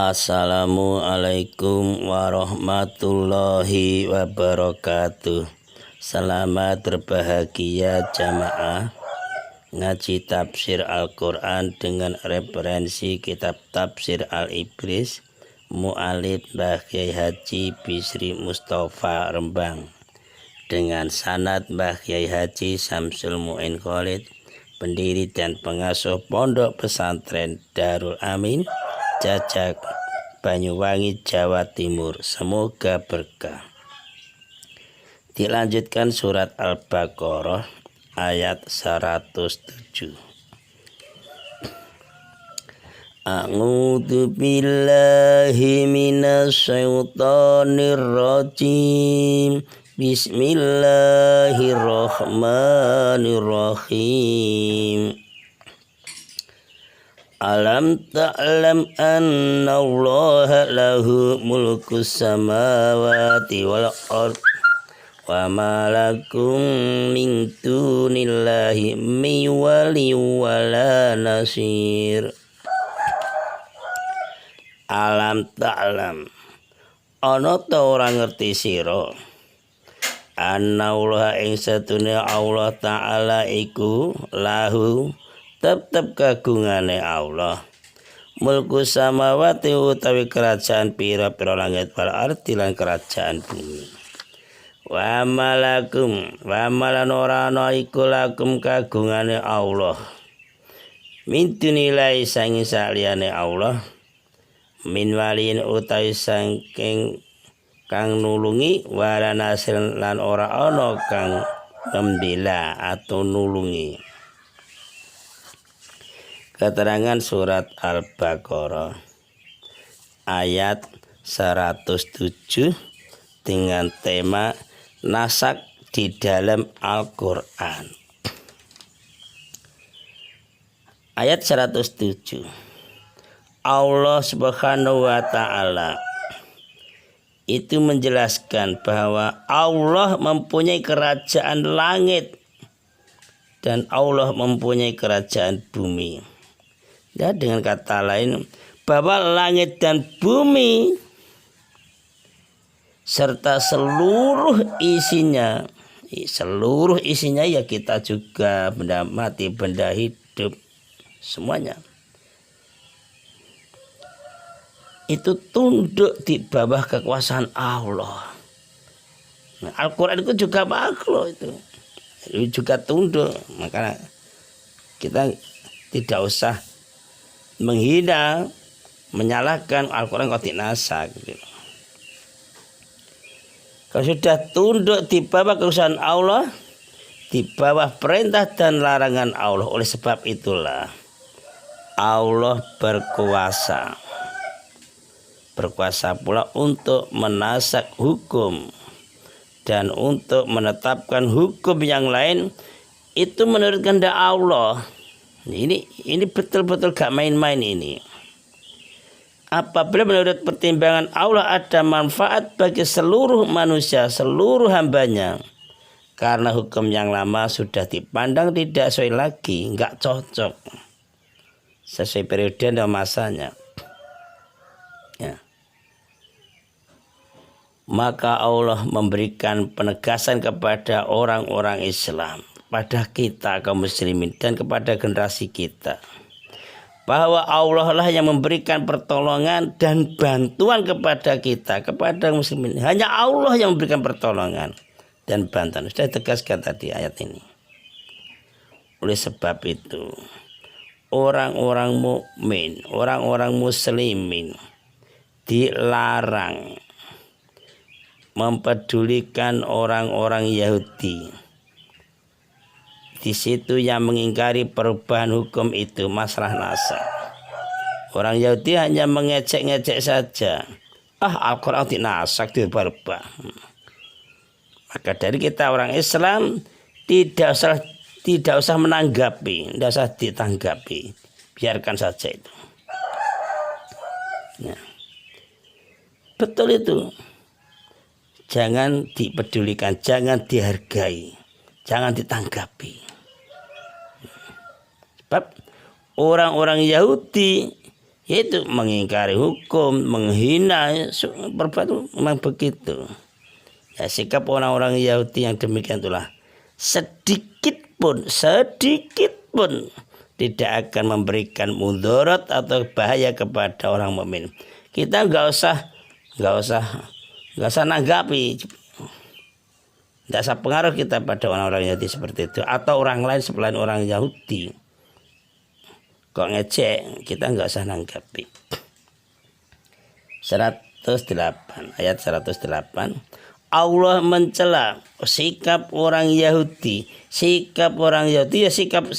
Assalamualaikum warahmatullahi wabarakatuh. Selamat berbahagia jamaah ngaji tafsir Al-Quran dengan referensi kitab tafsir Al-Ibris Mu'alid Mbah Kyai Haji Bisri Mustafa Rembang dengan sanad Mbah Kyai Haji Samsul Mu'in Khalid, pendiri dan pengasuh Pondok Pesantren Darul Amin Jajak, Banyuwangi, Jawa Timur. Semoga berkah. Dilanjutkan surat Al-Baqarah ayat 107. A'udzu billahi minasyaitonir rajim. Bismillahirrahmanirrahim. Alam ta'lam anna Allah lahu mulku samawati wal ard wa ma lakum min dunillahi min wali wala nasir. Alam ta'lam, ana ta ora ngerti sira anna Allah ing satune Allah Ta'ala iku lahu tetep kagungane Allah mulku samawati utawi kerajaan pira-pira langit wal ardi lan kerajaan bumi. Wa malakum wa malan ora ana iku lakum kagungane Allah min dunilai sangi saliyane Allah min walin utawi saking kang nulungi wala nasir lan ora ana kang membela atau nulungi. Keterangan surat Al-Baqarah ayat 107 dengan tema nasak di dalam Al-Quran. Ayat 107, Allah Subhanahu wa Ta'ala itu menjelaskan bahwa Allah mempunyai kerajaan langit dan Allah mempunyai kerajaan bumi. Ya, dengan kata lain bahwa langit dan bumi serta seluruh isinya ya kita juga, benda mati, benda hidup, semuanya itu tunduk di bawah kekuasaan Allah. Nah, Al-Quran itu juga makhluk, itu juga tunduk. Maka kita tidak usah menghina, menyalahkan Al-Quran kok dinasak gitu. Kalau sudah tunduk di bawah kekuasaan Allah, di bawah perintah dan larangan Allah, oleh sebab itulah Allah berkuasa pula untuk menasak hukum dan untuk menetapkan hukum yang lain itu menurut kehendak Allah. Ini betul-betul gak main-main ini. Apabila menurut pertimbangan Allah ada manfaat bagi seluruh manusia, seluruh hambanya, karena hukum yang lama sudah dipandang tidak sesuai lagi, gak cocok sesuai periode dan masanya, ya, maka Allah memberikan penegasan kepada orang-orang Islam, pada kita kaum muslimin dan kepada generasi kita, bahwa Allah lah yang memberikan pertolongan dan bantuan kepada kita, kepada muslimin. Hanya Allah yang memberikan pertolongan dan bantuan. Sudah tegaskan tadi ayat ini. Oleh sebab itu, orang-orang mukmin, orang-orang muslimin dilarang mempedulikan orang-orang Yahudi. Di situ yang mengingkari perubahan hukum itu masalah nasak. Orang Yahudi hanya mengecek-ngecek saja. Al-Quran dinasak, dirubah-rubah. Maka dari kita orang Islam tidak usah menanggapi, tidak usah ditanggapi. Biarkan saja itu. Nah, betul itu. Jangan dipedulikan, jangan dihargai, jangan ditanggapi. Sebab orang-orang Yahudi Itu mengingkari hukum, menghina, perbuatan memang begitu. Ya, sikap orang-orang Yahudi yang demikian itulah sedikit pun tidak akan memberikan mudarat atau bahaya kepada orang mukmin. Kita nggak usah nanggapi, nggak usah pengaruh kita pada orang-orang Yahudi seperti itu atau orang lain selain orang Yahudi. Kok ngecek, kita nggak usah nanggapi. 108 ayat 108. Allah mencela sikap orang Yahudi. Sikap orang Yahudi ya sikap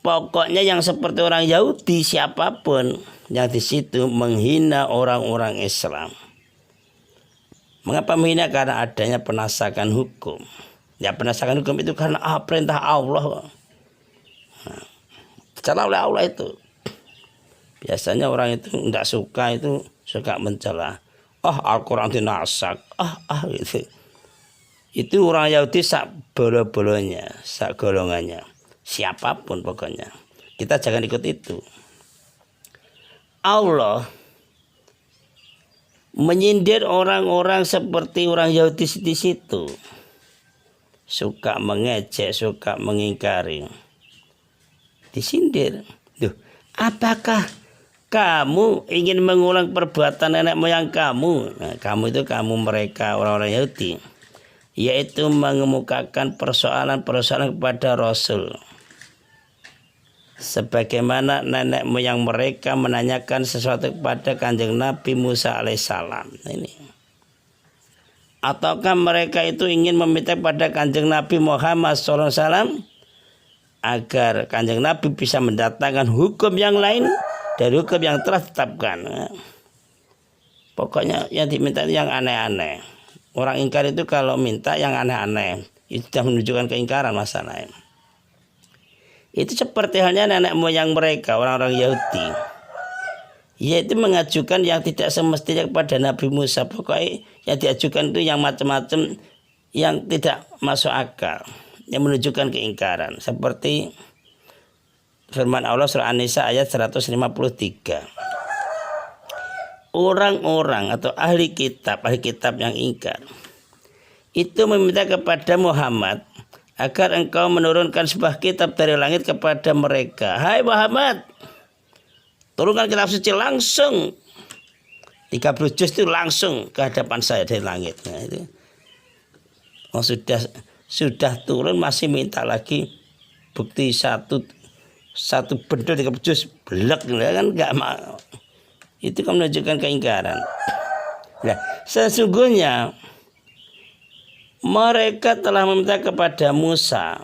pokoknya yang seperti orang Yahudi, siapapun yang di situ menghina orang-orang Islam. Mengapa menghina? Karena adanya penasakan hukum. Ya, penasakan hukum itu karena perintah Allah. Dicela oleh Allah itu. Biasanya orang itu tidak suka, itu suka mencela. Al-Quran dinasak. Gitu. Itu orang Yahudi sak bolo-bolonya, sak golongannya. Siapapun pokoknya. Kita jangan ikut itu. Allah menyindir orang-orang seperti orang Yahudi di situ. Suka mengejek, suka mengingkari. Disindir. Duh, apakah kamu ingin mengulang perbuatan nenek moyang kamu? Nah, kamu itu mereka orang-orang Yahudi, yaitu mengemukakan persoalan-persoalan kepada Rasul. Sebagaimana nenek moyang mereka menanyakan sesuatu kepada Kanjeng Nabi Musa alaihissalam. Ini. Ataukah mereka itu ingin meminta kepada Kanjeng Nabi Muhammad SAW agar Kanjeng Nabi bisa mendatangkan hukum yang lain dari hukum yang telah ditetapkan. Pokoknya yang diminta yang aneh-aneh. Orang ingkar itu kalau minta yang aneh-aneh, itu sudah menunjukkan keingkaran masalahnya. Itu seperti halnya nenek moyang mereka, orang-orang Yahudi, yaitu mengajukan yang tidak semestinya kepada Nabi Musa. Pokoknya yang diajukan itu yang macam-macam yang tidak masuk akal, yang menunjukkan keingkaran. Seperti firman Allah surah An-Nisa ayat 153. Orang-orang atau ahli kitab yang ingkar itu meminta kepada Muhammad agar engkau menurunkan sebuah kitab dari langit kepada mereka. Hai Muhammad, turunkan kitab suci langsung 30 juz itu langsung ke hadapan saya dari langit. Nah, itu sudah turun masih minta lagi bukti satu bendel 30 juz belek kan enggak mau. Itu kan menunjukkan keingkaran. Nah, sesungguhnya mereka telah meminta kepada Musa,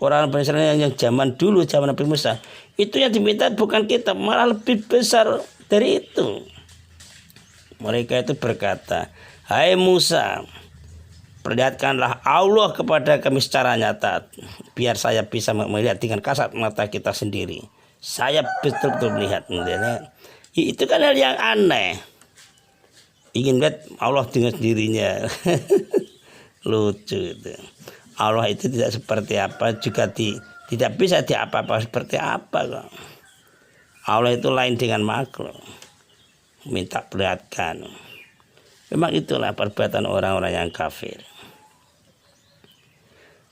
orang Bani Israil yang zaman dulu, zaman Nabi Musa, itu yang diminta bukan kitab, malah lebih besar dari itu. Mereka itu berkata, hai Musa, perlihatkanlah Allah kepada kami secara nyata, biar saya bisa melihat dengan kasat mata kita sendiri. Saya betul-betul melihat. Itu kan hal yang aneh. Ingin lihat Allah dengan sendirinya. Lucu itu. Allah itu tidak seperti apa, juga tidak bisa diapa-apa seperti apa kok. Allah itu lain dengan makhluk. Minta perlihatkan. Memang itulah perbuatan orang-orang yang kafir.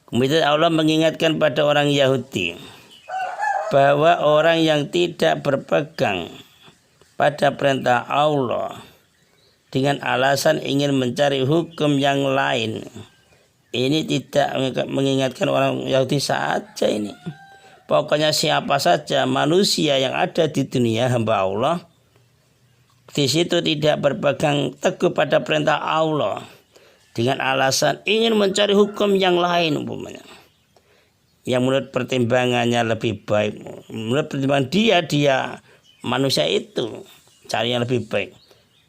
Kemudian Allah mengingatkan pada orang Yahudi bahwa orang yang tidak berpegang pada perintah Allah dengan alasan ingin mencari hukum yang lain, ini tidak mengingatkan orang Yahudi saja ini. Pokoknya siapa saja manusia yang ada di dunia hamba Allah, di situ tidak berpegang teguh pada perintah Allah dengan alasan ingin mencari hukum yang lain umpamanya, yang menurut pertimbangannya lebih baik, menurut pertimbangan dia manusia itu cari yang lebih baik,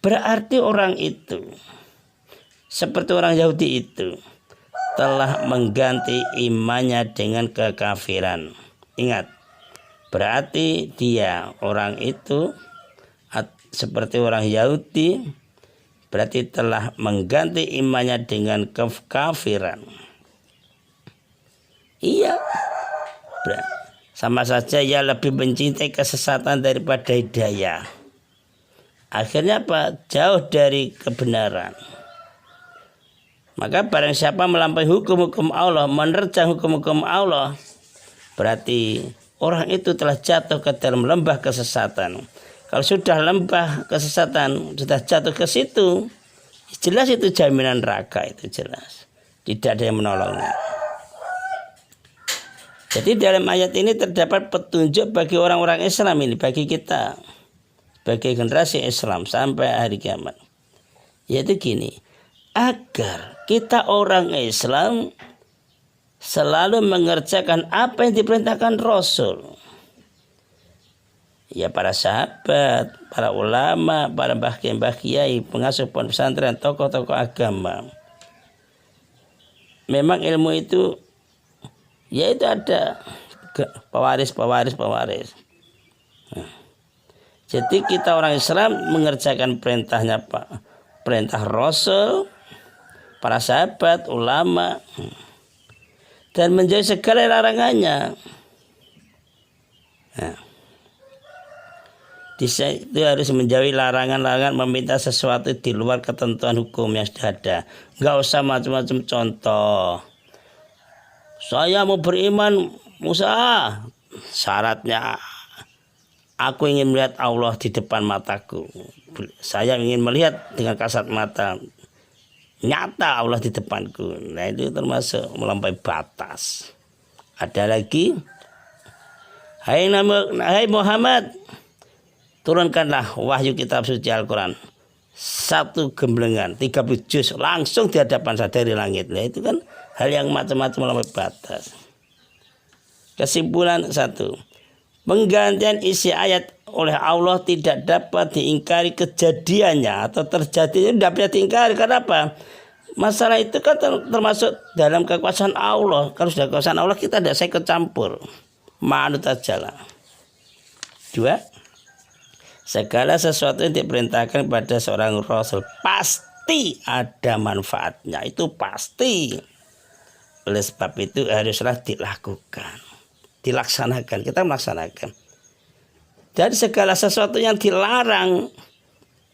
berarti orang itu seperti orang Yahudi itu telah mengganti imannya dengan kekafiran. Ingat, berarti dia orang itu seperti orang Yahudi, berarti telah mengganti imannya dengan kekafiran. Iya, Sama saja ia lebih mencintai kesesatan daripada hidayah. Akhirnya apa? Jauh dari kebenaran. Maka barang siapa melampaui hukum-hukum Allah, menerjang hukum-hukum Allah, berarti orang itu telah jatuh ke dalam lembah kesesatan. Kalau sudah lembah kesesatan, sudah jatuh ke situ, jelas itu jaminan neraka, itu jelas. Tidak ada yang menolongnya. Jadi dalam ayat ini terdapat petunjuk bagi orang-orang Islam ini, bagi kita, bagi generasi Islam sampai hari kiamat. Yaitu gini, agar kita orang Islam selalu mengerjakan apa yang diperintahkan Rasul. Ya, para sahabat, para ulama, para mbah kiai, pengasuh pondok pesantren, tokoh-tokoh agama. Memang ilmu itu yaitu ada pewaris. Jadi kita orang Islam mengerjakan perintahnya Pak, perintah Rasul, para sahabat, ulama, dan menjauhi segala larangannya. Nah, itu harus menjauhi larangan-larangan, meminta sesuatu di luar ketentuan hukum yang sudah ada. Enggak usah macam-macam contoh. Saya mau beriman, Musa, syaratnya aku ingin melihat Allah di depan mataku. Saya ingin melihat dengan kasat mata nyata Allah di depanku. Nah, itu termasuk melampaui batas. Ada lagi, hai Muhammad, turunkanlah wahyu kitab suci Al-Quran, 1 gemblengan 30 juz langsung di hadapan saya dari langit. Nah, itu kan hal yang macam-macam melampaui batas. Kesimpulan 1, penggantian isi ayat oleh Allah tidak dapat diingkari kejadiannya atau terjadi, tidak bisa diingkari. Kenapa? Masalah itu kan termasuk dalam kekuasaan Allah. Kalau sudah kekuasaan Allah, kita tidak saya ikut campur. Manut aja lah. 2, segala sesuatu yang diperintahkan pada seorang Rasul pasti ada manfaatnya. Itu pasti. Oleh sebab itu haruslah dilakukan, dilaksanakan. Kita melaksanakan. Dan segala sesuatu yang dilarang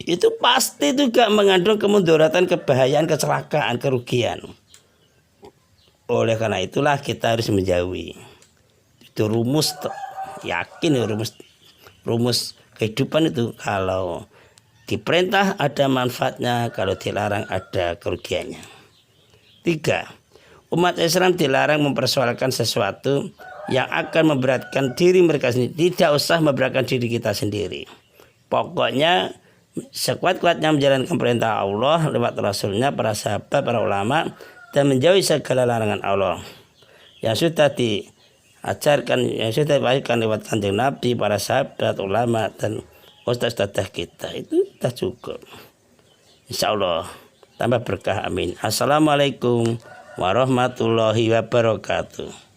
itu pasti juga mengandung kemudaratan, kebahayaan, kecelakaan, kerugian. Oleh karena itulah kita harus menjauhi. Itu rumus, yakin rumus kehidupan itu. Kalau diperintah ada manfaatnya, kalau dilarang ada kerugiannya. 3, umat Islam dilarang mempersoalkan sesuatu yang akan memberatkan diri mereka sendiri. Tidak usah memberatkan diri kita sendiri. Pokoknya sekuat-kuatnya menjalankan perintah Allah lewat Rasulnya, para sahabat, para ulama, dan menjauhi segala larangan Allah yang sudah diajarkan, yang sudah dibagikan lewat Kanjeng Nabi, para sahabat, ulama, dan ustaz-ustaz kita. Itu sudah cukup. Insya Allah tambah berkah, amin. Assalamualaikum warahmatullahi wabarakatuh.